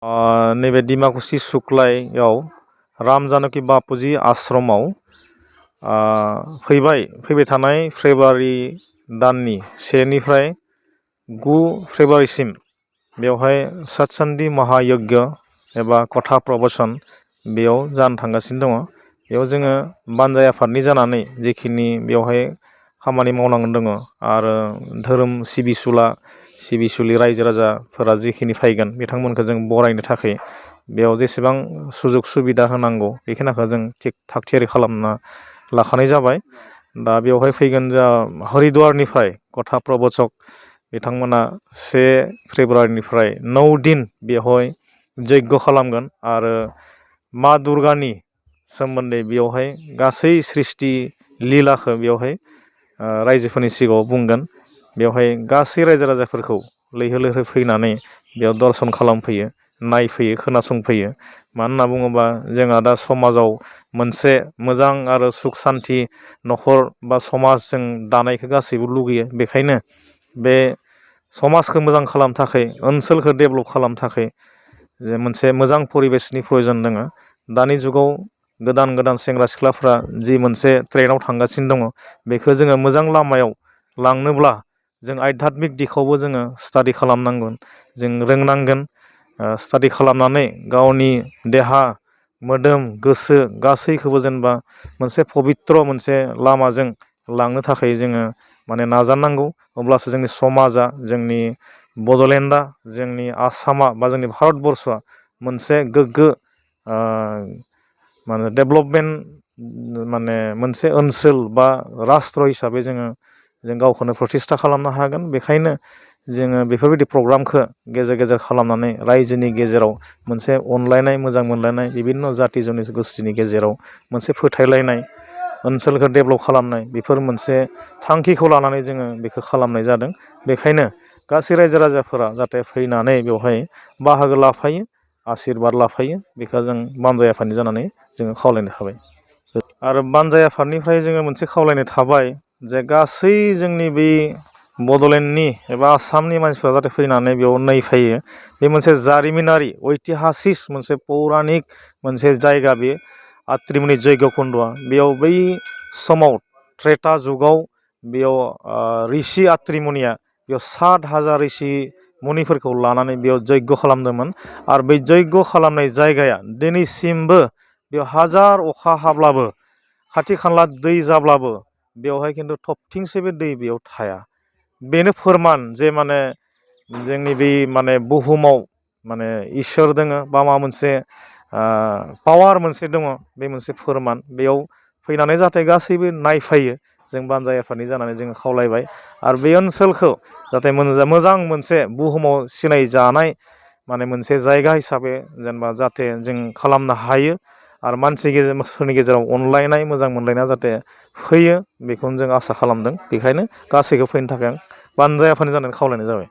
नैबे डिमाकुसि सुक्लायाव राम जानकि बापुजी आश्रमाव फैबाय थानाय फेब्रुवारि दाननि 1 निफ्राय 9 फेब्रुवारिसिम बेवहाय सतसन्धी महायज्ञ एबा कथा प्रबचन बेयाव जानो थांगासिनो दङ। बेयाव जोङो बानजाय आफादनि जानानै जिखिनि बेवहाय खामानि मावनांगौ दङ आरो धोरोम सिबिसुलि रायजो राजाफोरा जिखिनि फैगोन बिथांमोनखौ जों बरायनो थाखाय बेयाव जेसेबां सुजुग सुबिदा होनांगौ बेखिनिखौ जों थिग थाग थियारि खालामना लाखानाय जाबाय। दा बेवहाय फैगोन जा हरिद्वारनिफ्राय कथा प्रबचक बिथांमोना 1 फेब्रुवारिनिफ्राय 9 दिन बेवहाय यज्ञ खालामगोन आरो मा दुर्गानि सोमोन्दै बेवहाय गासै सृष्टि लीलाखौ बेवहाय रायजोफोरनि सिगाङाव बुंगोन। बेवहाय गासै रायजो राजाफोरखौ लैहोर लैहोर फैनानै बेयाव दर्शन खालामफैयो, नायफैयो, खोनासंफैयो। मानो होनना बुङोबा जोंहा दा समाजाव मोनसे मोजां आरो सुख सान्थि न'खर बा समाज जों दानायखौ गासैबो लुगैयो। बेखायनो बे समाजखौ मोजां खालामनो थाखाय, ओनसोलखौ डेभेलप खालामनो थाखाय जे मोनसे मोजां परिबेसनि प्रयजन दङ। दानि जुगाव गोदान गोदान सेंग्रा सिख्लाफ्रा जि मोनसे ट्रेनाव थांगासिनो दङ, बेखौ जोङो मोजां लामायाव लांनोब्ला जों आध्यात्मिक दिखावबो जोङो स्टाडि खालामनांगोन, जों रोंनांगोन। स्टाडि खालामनानै गावनि देहा मोदोम गोसो गासैखौबो जेनेबा मोनसे पबित्र मोनसे लामाजों लांनो थाखाय जोङो माने नाजानांगौ। अब्लासो जोंनि समाजा, जोंनि बड'लेण्डआ, जोंनि आसामा बा जोंनि भारतबर्षआ मोनसे गोग्गो माने डेभेलपमेन्ट माने मोनसे ओनसोल बा राष्ट्र हिसाबै जों गावखौनो प्रतिष्ठा खालामनो हागोन। बेखायनो जोङो बेफोरबायदि प्रग्रामखौ गेजेर गेजेर खालामनानै रायजोनि गेजेराव मोनसे अनलायनाय, मोजां मोनलायनाय, बिभिन्न जाति जन'गोष्ठीनि गेजेराव मोनसे फोथायलायनाय, ओनसोलखौ डेभेलप खालामनाय, बेफोर मोनसे थांखिखौ लानानै जोङो बेखौ खालामनाय जादों। बेखायनो गासै रायजो राजाफोरा जाहाथे फैनानै बेवहाय बाहागो लाफायो, आशिर्बाद लाफायो, बेखौ जों बानजाय आफादनि जानानै जोङो खावलायनो थाबाय। आरो बानजाय आफादनिफ्राय जोङो मोनसे खावलायनाय थाबाय जे गासै जोंनि बे बड'लेण्डनि एबा आसामनि मानसिफ्रा जाहाथे फैनानै बेयाव नायफैयो। बे मोनसे जारिमिनारि ऐतिहासिक मोनसे पौराणिक मोनसे जायगा। बे आत्रिमुनि यज्ञ कुन्द'आ बेयाव बै समाव त्रेता जुगाव बेयाव ऋषि आत्रिमुनिया बेयाव 7,000 ऋषि मुनिफोरखौ लानानै बेयाव यज्ञ खालामदोंमोन। आरो बै यज्ञ खालामनाय जायगाया दिनैसिमबो बेयाव हाजार अखा हाब्लाबो, खाथि खाला दै जाब्लाबो बेवहाय खिन्थु थबथिंसेबो दै बेयाव थाया। बेनो फोरमान जे माने जोंनि बे माने बुहुमाव माने इसोर दङ बा माबा मोनसे पावार मोनसे दङ। बे मोनसे फोरमान। बेयाव फैनानै जाहाथे गासैबो नायफायो, जों बानजाय आफादनि जानानै जोङो खावलायबाय। आरो बे ओनसोलखौ जाहाथे मोजां मोनसे बुहुमाव सिनायजानाय माने मोनसे जायगा हिसाबै जेनेबा जाहाथे जों खालामनो हायो। आरो मानसिफोरनि गेजेराव अनलायनाय, मोजां मोनलायनाया जाहाथे फैयो, बेखौनो जों आसा खालामदों। बेखायनो गासैखौ फैनो थाखाय आं बानजाय आफादनि जानानै खावलायनाय जाबाय।